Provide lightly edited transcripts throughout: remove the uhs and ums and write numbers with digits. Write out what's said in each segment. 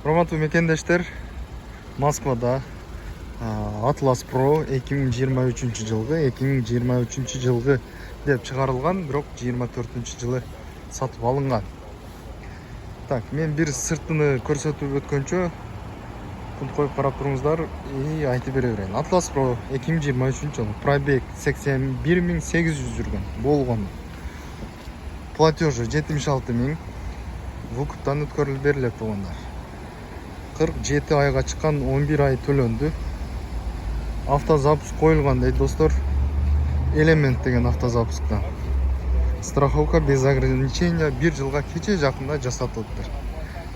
Урматтуу мекендештер, Москвада Atlas Pro 2023 жылғы деп чыгарылган, бирок 24-жылы сатып алынган. Так, мен бир сыртыны көрсөтүп өткөнчө коюп карап туруңуздар и айтып бере берейин. Atlas Pro 2023 жылы пробег 81.800 жүргөн болгон. Платежы 76.000 вукуптан өткөрүлүп берилет болгондар. 47 айга чыккан, 11 ай төлөндү. Автозапуск коюлган дейт достор. Элемент деген автозапусктан. Страховка без ограничения 1 жылга кече жакында жасатылыптыр.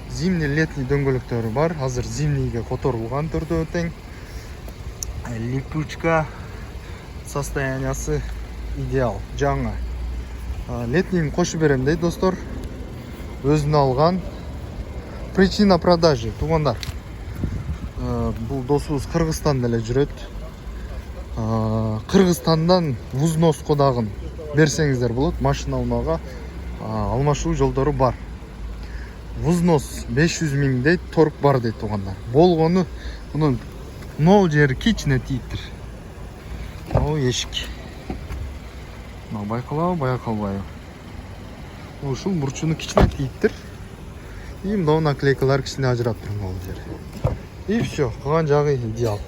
Зимний летний дөңгөлөктөрү бар. Азыр зимнийге которулган түрдө тең. Липучка состояниясы идеал, жаңы. Летнийин кошуп берем дейт достор. Өзүнө алган. Причина продажи, тугандар. Бул досубуз Кыргызстанда эле жүрөт. Кыргызстандан взнос кодагын берсеңиздер болот. Машина алмага алмашуу жолдору бар. Взнос 500.000 дейт, торг бар дейт тугандар. Болгону мунун нол жери кичине тийиптир. Эшик. Байкалбайбы. Ушул бурчуну кичине тийиптир. И мына наклейкалар кичине ажырап турган жери. И все, калган жагы идеал.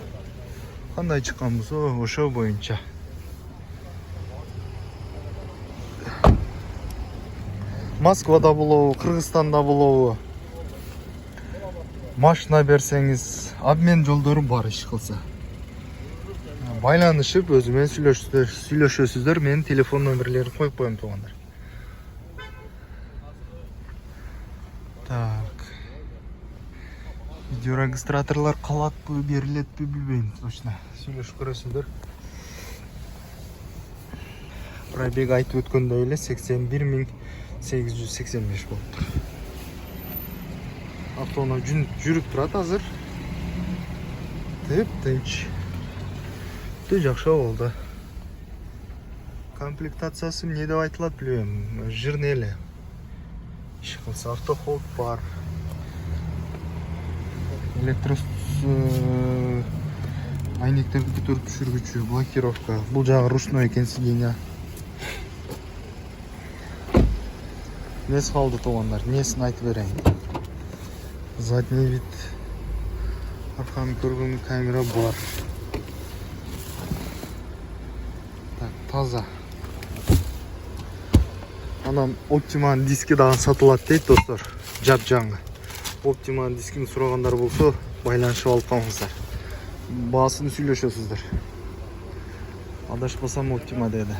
Кандай чыккан болсо, ошо боюнча. Москвада болобу, Кыргызстанда болобу, машина берсеңиз, обмен жолдору бар иш кылса. Байланышып, өзү менен сүйлөшөсүздөр. Менин телефон номерлерин коюп коем тугандар. Так. Видеорегистраторлар калатпы, берилетпи билбейм точно. Сүйлөшүп көрөсүздөр. Пробег айтып өткөндөй эле 81.885 болуптур. Автоунаа жүрүп турат азыр. Тынч. Жакшы болду. Комплектациясы эмне деп айтылат билбейм. Жирный эле. Иш кылса автохолд бар. Айнектерди көтөрүп түшүргүчү, блокировка. Бул жагы ручной экен, сиденье. Несі қалды туғандар, несін айтып берейін. Задний вид. Арқаны көргөн камера бар. Так, таза. Анан Optima диски дагы сатылат дейт достор. Жап-жаңы. Optima дискин сурагандар болсо, байланышып алып калыңыздар. Баасын сүйлөшөсүздөр. Адашпасам Optima деди.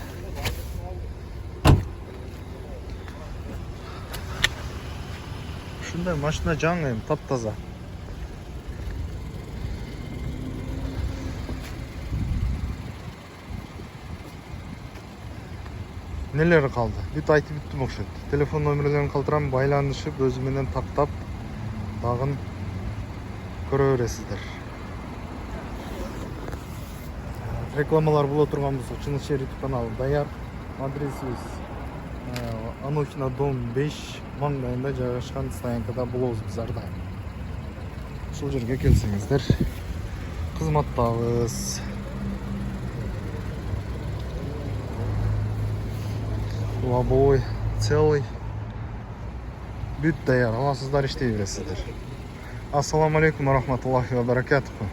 Ушундай машина жаңы, таптаза. Нелери калды? Бүт айтып бүттүм окшойт. Телефон номерлерин калтырам, байланышып, өзү менен тактап, дагын көрө бересиздер. Рекламалар боло турган болсо, Чынышер YouTube каналы даяр. Адресибиз Анохина дом 5 маңдайында жайгашкан стоянкада болобуз биз ар дайым. Ушул жерге келсеңиздер, кызматтабыз. Лобовой целый. Бүт даяр, аласыздар, иштей бересиздер. Ассаламу алейкум ва рахматуллахи ва баракатуху.